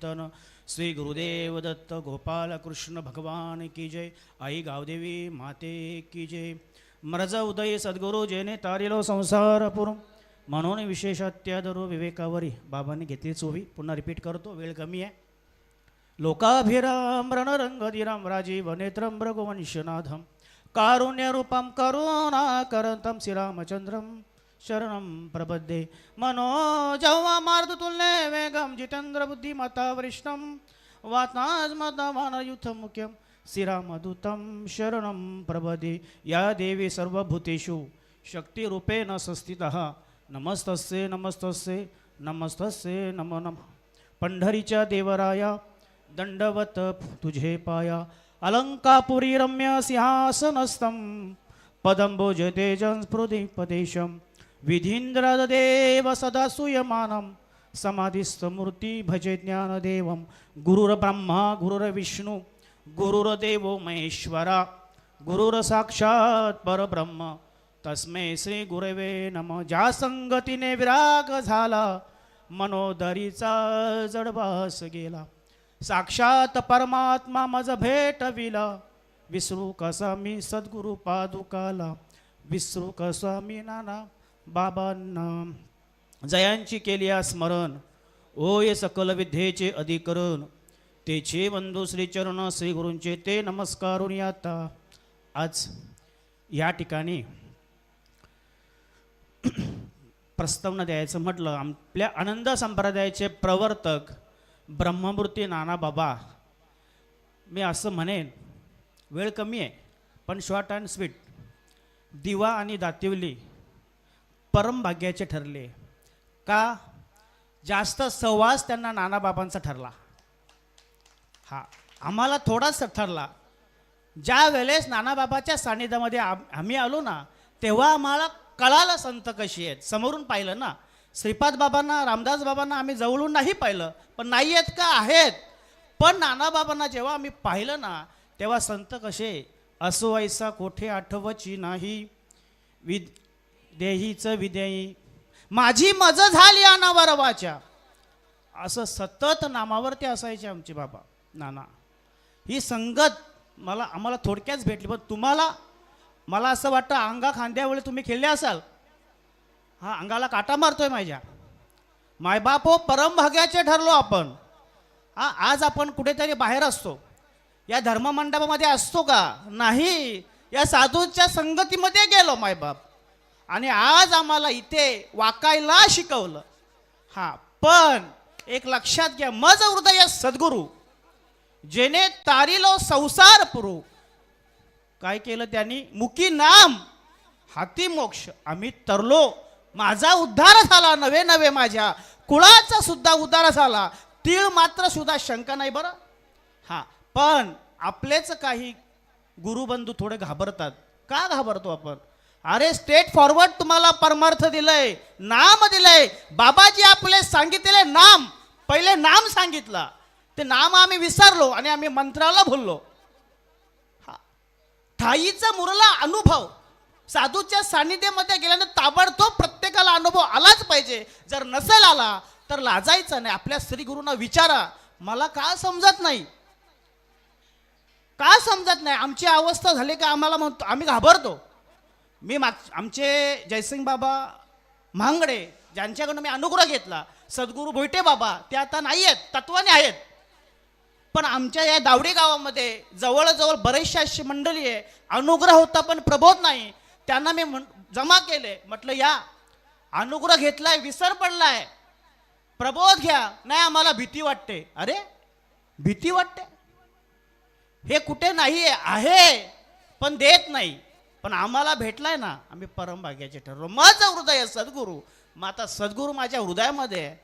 चिंतन। श्री गुरुदेव दत्त गोपाल कृष्ण भगवान की जय। आई गावदेवी माते की जय। मरज उदय सद्गुरु जेने तारिलो संसार पुर, म्हणून विशेष अत्यादरो विवेकावरी बाबांनी घेतली चोवी. पुन्हा रिपीट करतो, वेळ कमी आहे. लोकाभिराम रणरंगधिराम राजीव नेत्रं भृगुवंशनाथम कारुण्यरूपं करुणाकरंतं श्रीरामचंद्रं शरणं प्रपद्ये. मनोजवा मारुततुल्ये वेगं जितेन्द्र बुद्धिमता वरिष्ठं वातात्मतमानयुतं मुख्यं श्रीरामदूतं शरणं प्रपद्ये. या देवी सर्वभूतेषु शक्तिरूपेण संस्थितः नमस्तस्ये नमस्तस्ये नमस्तस्ये नमो नमः. पंढरीच्या देवराया दंडवत तुझे पाया, अलंकापुरी रम्य सिंहासनस्थं पदंबोज तेजं स्फुरदीपदेशं. विधीन्द्रदेव सदा सूयमानं समाधिस्थमूर्ती भजे ज्ञानदेवं. गुरुर्ब्रह्मा गुरुर्विष्णू गुरुर्देवो महेश्वरा, गुरुर्साक्षात् परब्रह्म तस्मै श्री गुरवे नमः. ज्या संगतीने विराग झाला मनोदरीचा जडवास गेला, साक्षात परमात्मा मज भेटविला. विसरू कसा मी सद्गुरु पादुकाला, विसरू कसा मी नाना बाबांना. जयांची केली स्मरण ओय सकल विद्येचे अधिकरण, तेचे बंधू श्री चरण श्री गुरूंचे ते नमस्कारून याता. आज या ठिकाणी प्रस्तावना द्यायचं म्हटलं, आपल्या आनंद संप्रदायाचे प्रवर्तक ब्रह्ममूर्ती नानाबाबा. मी असं म्हणेन, वेळ कमी आहे पण शॉर्ट अँड स्वीट. दिवा आणि दातिवली परमभाग्याचे ठरले का? जास्त सहवास त्यांना नानाबाबांचा ठरला. हा आम्हाला थोडाच ठरला. ज्या वेळेस नानाबाबाच्या सानिध्यामध्ये आम्ही आलो ना, तेव्हा आम्हाला कळालं संत कशी आहेत. समोरून पाहिलं ना, श्रीपाद बाबांना रामदास बाबांना आम्ही जवळून नाही पाहिलं, पण नाही आहेत का आहेत. पण नानाबाबांना जेव्हा आम्ही पाहिलं ना, तेव्हा संत कसे. असो ऐसा कोठे आठवची नाही, देहीचं विदेही माझी मज झाली अनावरवाच्या. असं सतत नामावरती असायचे आमचे बाबा नाना. ही संगत आम्हाला थोडक्याच भेटली, पण तुम्हाला मला असं वाटतं अंगा खांद्यावेळी तुम्ही खेळले असाल. हा अंगाला काटा मारतोय माझ्या. मायबाप हो परमभाग्याचे ठरलो आपण. हा आज आपण कुठेतरी बाहेर असतो, या धर्ममंडपामध्ये असतो का? नाही, या साधूंच्या संगतीमध्ये गेलो मायबाप, आणि आज आम्हाला इथे वाकायला शिकवलं. हा पण एक लक्षात घ्या, मज हृदय सद्गुरू जेने तारिलो संसार पुरू. काय केलं त्यांनी? मुकी नाम हाती मोक्ष. आम्ही तरलो, माझा उद्धार झाला. नवे नवे माझ्या कुळाचा सुद्धा उद्धार झाला. तीळ मात्र सुद्धा शंका नाही बरं. हा पण आपलेच काही गुरुबंधू थोडे घाबरतात. का घाबरतो आपण? अरे स्ट्रेट फॉरवर्ड तुम्हाला परमार्थ दिलंय, नाम दिलंय. बाबाजी आपले सांगितलेले नाम, पहिले नाम सांगितलं, ते नाम आम्ही विसरलो आणि आम्ही मंत्राला भुललो. ठाईचा मुरला अनुभव. साधूच्या सानिध्यामध्ये गेल्याने ताबडतोब प्रत्येकाला अनुभव आलाच पाहिजे. जर नसेल आला तर लाजायचं नाही. आपल्या श्री गुरूंना विचारा, मला का समजत नाही, का समजत नाही. आमची अवस्था झाली का आम्हाला म्हणतो, आम्ही घाबरतो. आमचे जयसिंग बाबा म्हांगडे, ज्यांच्याकडून मी अनुग्रह घेतला, सद्गुरू भोईटे बाबा, ते आता नाही आहेत, तत्वाने आहेत. पण आमच्या या दावडी गावामध्ये जवळजवळ बरेचशी अशी मंडळी आहे, अनुग्रह होता पण प्रबोध नाही. त्यांना मी जमा केले. म्हटलं या अनुग्रह घेतलाय, विसर पडलाय, प्रबोध घ्या. नाही आम्हाला भीती वाटते. अरे भीती वाटते हे कुठे नाही आहे, पण देत नाही. पण आम्हाला भेटलाय ना, आम्ही परमभाग्याचे ठरलो. माझं हृदय सद्गुरू. मग आता सद्गुरू माझ्या हृदयामध्ये आहे.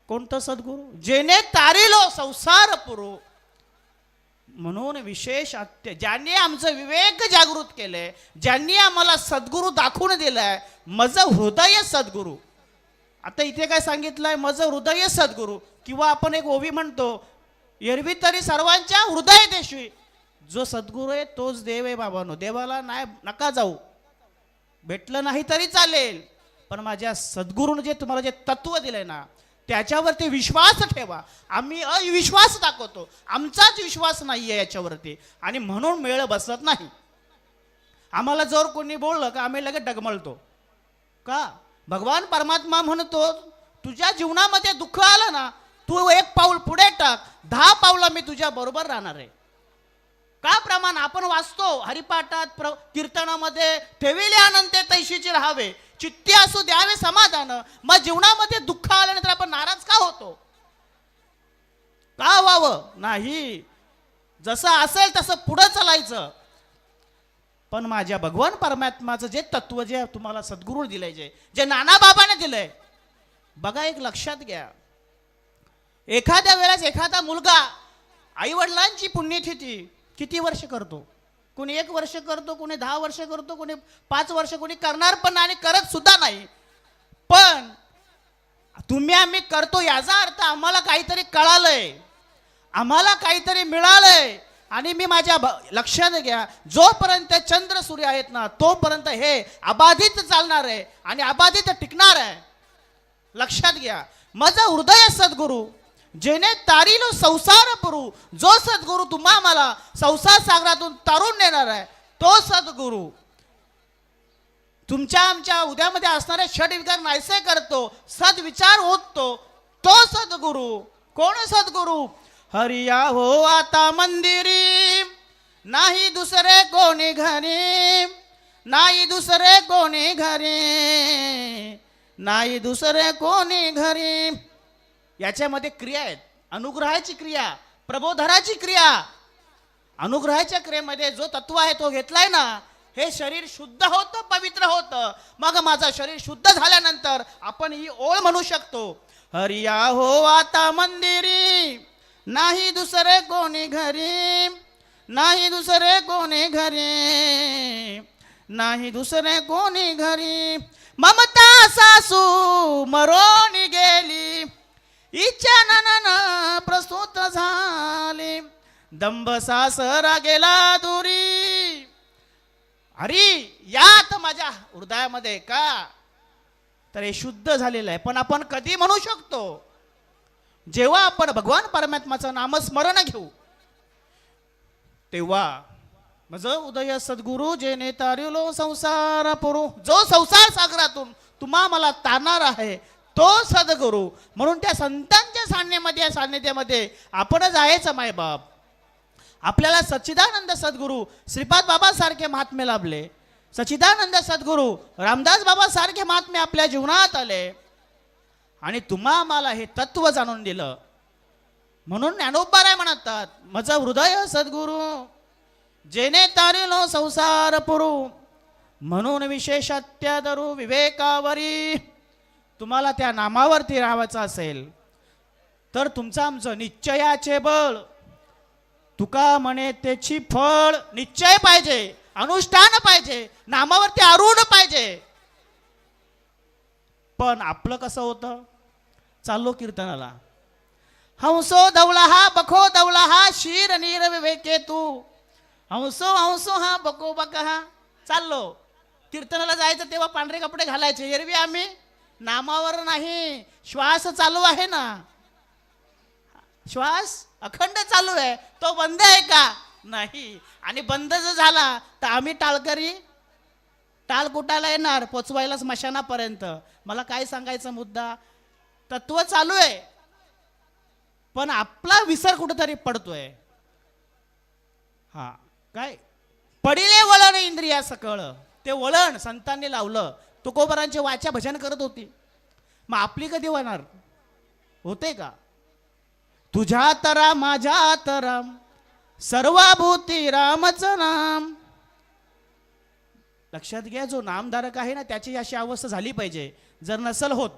कोणतं सद्गुरू? जेने तारिलो संसार पुरू. म्हणून विशेष ज्यांनी आमचं विवेक जागृत केलंय, ज्यांनी आम्हाला सद्गुरू दाखवून दिलाय, मज हृदय सद्गुरू. आता इथे काय सांगितलंय? मज हृदय सद्गुरू. किंवा आपण एक ओवी म्हणतो, एरवी तरी सर्वांच्या हृदय देशवी. जो सद्गुरू आहे तोच देव आहे बाबांनो. देवाला नाही नका जाऊ, भेटलं नाही तरी चालेल, पण माझ्या सद्गुरूने जे तुम्हाला जे तत्व दिलंय ना, त्याच्यावरती विश्वास ठेवा. आम्ही अविश्वास दाखवतो, आमचाच विश्वास नाही आहे याच्यावरती, आणि म्हणून मेळ बसत नाही. आम्हाला जर कोणी बोललं का आम्ही लगेच डगमळतो. का? भगवान परमात्मा म्हणतो तुझ्या जीवनामध्ये दुःख आलं ना, तू एक पाऊल पुढे टाक, 10 पावलं मी तुझ्या बरोबर राहणार आहे. का प्रमाण आपण वाचतो हरिपाठात कीर्तनामध्ये, ठेविले आनंदे तैशीचे राहावे, चित्ती असू द्यावे समाधान. मग जीवनामध्ये दुःख आल्यानंतर आपण नाराज का होतो? का व्हावं नाही, जसं असेल तसं पुढं चालायचं. पण माझ्या भगवान परमात्माचं जे तत्व जे तुम्हाला सद्गुरू दिलंय, जे नाना बाबाने दिलंय, बघा एक लक्षात घ्या. एखाद्या वेळेस एखादा मुलगा आई वडिलांची पुण्यतिथी किती वर्ष करतो? कोणी 1 वर्ष करतो, कोणी 10 वर्ष करतो, कोणी 5 वर्ष, कोणी करणार पण आणि करत सुद्धा नाही. पण तुम्ही आम्ही करतो याचा अर्थ आम्हाला काहीतरी कळालंय, आम्हाला काहीतरी मिळालंय. आणि मी माझ्या लक्षात घ्या, जोपर्यंत चंद्र सूर्य आहेत ना तोपर्यंत हे अबाधित चालणार आहे आणि अबाधित टिकणार आहे. लक्षात घ्या. माझा हृदय सद्गुरू जेने तारिलो संसार पुरू, जो सद्गुरू तुम्हा मला संसार सागरातून तारून नेणार आहे, तो सद्गुरू तुमच्या आमच्या उद्यामध्ये असणारे षडविकार नाहीसे करतो, सद्विचार होतो, तो सद्गुरू. कोण सद्गुरू? हरिया हो आता मंदिरी, नाही दुसरे कोणी घरी, नाही दुसरे कोणी घरी, नाही दुसरे कोणी घरी. याच्यामध्ये क्रिया आहेत. अनुग्रहाची क्रिया, प्रबोधनाची क्रिया. अनुग्रहाच्या क्रियेमध्ये जो तत्व आहे तो घेतलाय ना, हे शरीर शुद्ध होतं, पवित्र होतं. मग माझं शरीर शुद्ध झाल्यानंतर आपण ही ओळ म्हणू शकतो, हरिया हो आता मंदिरी, नाही दुसरे कोणी घरी, नाही दुसरे कोणी घरी, नाही दुसरे कोणी घरी. ममता सासू मरोन गेली, इच्छा ननन प्रस्तुत झाली, दंभ सासरा गेला दुरी. अरे यात माझ्या हृदयामध्ये का तर हे शुद्ध झालेलं आहे. पण आपण कधी म्हणू शकतो? जेव्हा आपण भगवान परमात्माचं नामस्मरण घेऊ तेव्हा. माझं उदय सद्गुरू जेने तारिलो संसार पुरू, जो संसार सागरातून तुम्हा मला तारणार आहे तो सद्गुरू. म्हणून त्या संतांच्या सान्निध्यामध्ये आपणच आहेच मायबाप. आपल्याला सच्चिदानंद सद्गुरू श्रीपाद बाबा सारखे महात्मे लाभले, सच्चिदानंद सद्गुरू रामदास बाबा सारखे महात्मे आपल्या जीवनात आले आणि तुम्हा मला हे तत्व जाणून दिलं. म्हणून ज्ञानोबाराय म्हणतात, माझं हृदय सद्गुरू जेने तारिलो संसार पुरू, म्हणून विशेषत्यादरू विवेकावरी. तुम्हाला त्या नामावरती राहायचं असेल तर तुमचं आमचं निश्चयाचे बळ, तुका म्हणे त्याची फळ निश्चय पाहिजे, अनुष्ठान पाहिजे, नामावरती आरूढ पाहिजे. पण आपलं कसं होतं? चाललो कीर्तनाला, हंसो दवला हा बखो दवला हा शीर नीर विवेके तू, हंसो हंसो हा बको बका हा. चाललो कीर्तनाला जायचं तेव्हा पांढरे कपडे घालायचे. एरवी आम्ही नामावर नाही, श्वास चालू आहे ना, श्वास अखंड चालू आहे, तो बंद आहे का? नाही. आणि बंद जर झाला तर आम्ही टाळकरी टाळ कुटायला येणार, पोचवायला स्मशानापर्यंत. मला काय सांगायचा मुद्दा, तत्व चालू आहे पण आपला विसर कुठेतरी पडतोय. हा काय पडिले वळण इंद्रिया सकळ, ते वळण संतांनी लावलं. तुकोबारांची वाचा भजन करत होती, मग आपली कधी होणार? होते का? तुझ्या तरा माझ्या तरा सर्वभूती रामचं नाम. लक्षात घ्या, जो नामधारक आहे ना त्याची अशी अवस्था झाली पाहिजे. जर नसल होत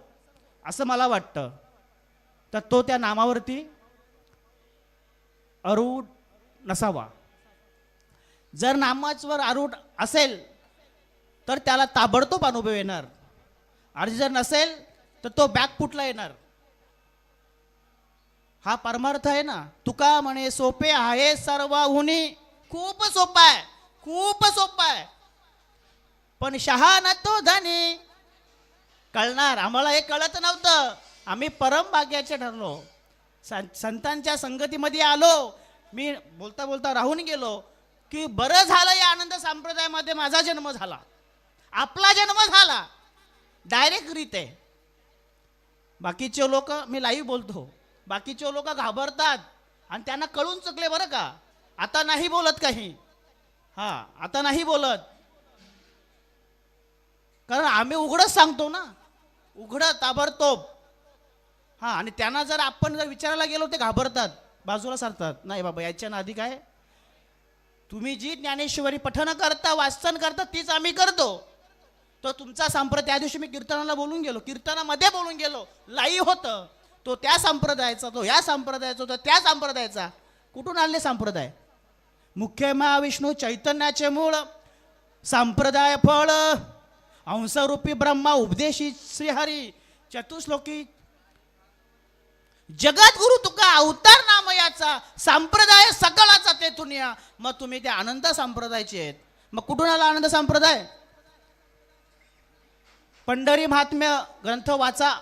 असं मला वाटतं तर तो त्या नामावरती आरूढ नसावा. जर नामावर आरूढ असेल तर त्याला ताबडतोब अनुभव येणार, आणि जर नसेल तर तो बॅकफुटला येणार. हा परमार्थ आहे ना. तुका म्हणे सोपे आहे सर्वहुनी, खूप सोपा आहे, खूप सोपा आहे. पण शहाणा तो धनी. कळणार, आम्हाला हे कळत नव्हतं. आम्ही परम भाग्याचे ठरलो. संतांच्या संगतीमध्ये आलो. मी बोलता बोलता राहून गेलो की बरं झालं या आनंद संप्रदायामध्ये माझा जन्म झाला, आपला जन्म झाला. डायरेक्ट रीत आहे. बाकीचे लोक, मी लाईव्ह बोलतो, बाकीचे लोक घाबरतात आणि त्यांना कळून चुकले बरं का. आता नाही बोलत काही, आता नाही बोलत, कारण आम्ही उघडच सांगतो ना, उघडं ताबडतोब. आणि त्यांना जर आपण जर विचारायला गेलो ते घाबरतात, बाजूला सरतात. नाही बाबा, याच्या नादी काय, तुम्ही जी ज्ञानेश्वरी पठन करता, वाचन करता, तीच आम्ही करतो. तो तुमचा संप्रदाय, त्या दिवशी मी कीर्तनाला बोलून गेलो, कीर्तनामध्ये बोलून गेलो, लाईव्ह होतं. तो त्या संप्रदायाचा, तो ह्या संप्रदायाचा, तो त्या संप्रदायाचा. कुठून आणले संप्रदाय? मुख्य महाविष्णू चैतन्याचे मूळ, संप्रदाय फळ, अंशरूपी ब्रह्मा, उपदेशी श्रीहरी, चतुश्लोकी जगद्गुरु तुका अवतार नाम याचा, संप्रदाय सकळाचा ते दुनिया. मग तुम्ही ते आनंद संप्रदायाचे आहेत. मग कुठून आला आनंद संप्रदाय? पंढरी महात्म्य ग्रंथ वाचा,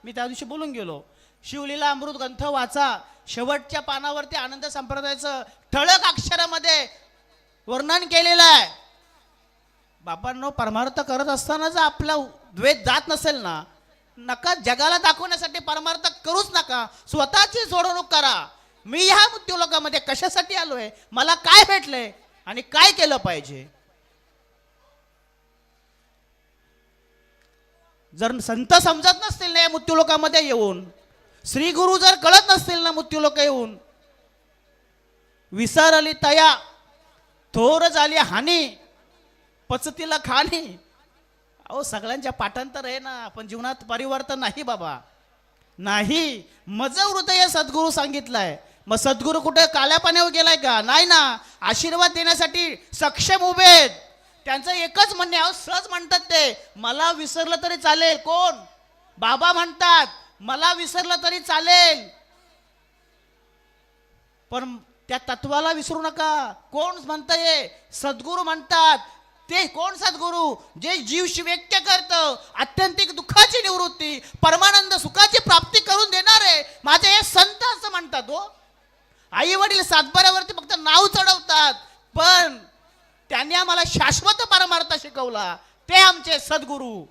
मी त्या दिवशी बोलून गेलो. शिवलीला अमृत ग्रंथ वाचा, शेवटच्या पानावरती आनंद संप्रदायाचं ठळक अक्षरामध्ये वर्णन केलेलं आहे. बाबांनो, परमार्थ करत असताना जर आपला द्वेष जात नसेल ना, नका जगाला दाखवण्यासाठी परमार्थ करूच नका, स्वतःची सोडवणूक करा. मी ह्या मृत्यूलोकामध्ये कशासाठी आलोय, मला काय भेटलंय आणि काय केलं पाहिजे. जर संत समजत नसतील ना या मृत्यूलोकामध्ये येऊन, श्री गुरु जर कळत नसतील ना मृत्यूलोक येऊन, विसरली तया थोर झाली हानी, पचतीला खाणी. अहो, सगळ्यांच्या पाठांतर आहे ना, पण जीवनात परिवर्तन नाही बाबा, नाही. मज हृदय सद्गुरू सांगितलंय. मग सद्गुरू कुठे काल्या पाण्यावर गेलाय का? नाही ना. आशीर्वाद देण्यासाठी सक्षम उभे आहेत. त्यांचं एकच म्हणणे, अहो सहज म्हणतात ते, मला विसरलं तरी चालेल. कोण? बाबा म्हणतात, मला विसरलं तरी चालेल, पण त्या तत्वाला विसरू नका. कोण म्हणतंय? सद्गुरू म्हणतात. ते कोण सद्गुरू? जे जीव व्यक्त करतं, आत्यंतिक दुःखाची निवृत्ती, परमानंद सुखाची प्राप्ती करून देणारे माझे हे संत असं म्हणतात. हो, आई वडील सातबाऱ्यावरती फक्त नाव चढवतात, पण त्यांनी आम्हाला शाश्वत परमार्थ शिकवला, ते आमचे सद्गुरू.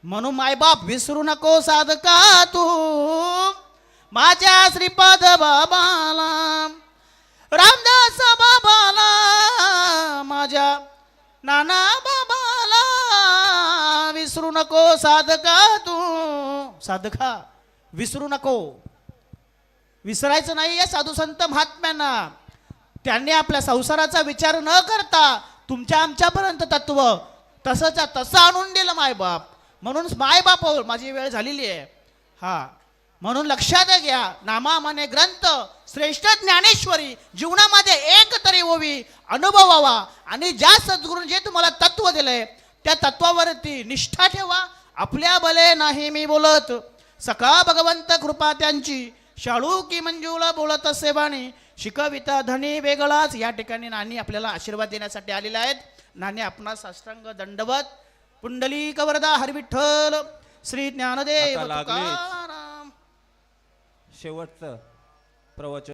म्हणून मायबाप विसरू नको साधका तू, माझ्या श्रीपाद बाबाला, रामदास बाबाला, माझ्या नाना बाबाला विसरू नको साधका तू. साधका विसरू नको, विसरायचं नाही या साधू संत महात्म्यांना. त्यांनी आपल्या संसाराचा विचार न करता तुमच्या आमच्यापर्यंत तत्व तसंच्या तसं आणून दिलं मायबाप. म्हणून मायबाप माझी वेळ झालेली आहे. म्हणून लक्षात घ्या, नामामाने ग्रंथ श्रेष्ठ ज्ञानेश्वरी जीवनामध्ये एक तरी होवी, अनुभवावा, आणि ज्या सद्गुरूने जे तुम्हाला तत्व दिलंय त्या तत्वावरती निष्ठा ठेवा. आपल्या भले नाही मी बोलत, सखा भगवंत कृपा त्यांची, शाळू की मंजूला बोलत असे बाणी, शिकविता धनी वेगळाच. या ठिकाणी नानी आपल्याला आशीर्वाद देण्यासाठी आलेले आहेत. नानी आपणास साष्टांग दंडवत. पुंडलिक वरदा हरिविठ्ठल श्री ज्ञानदेव तुकाराम. शेवटचं प्रवचन.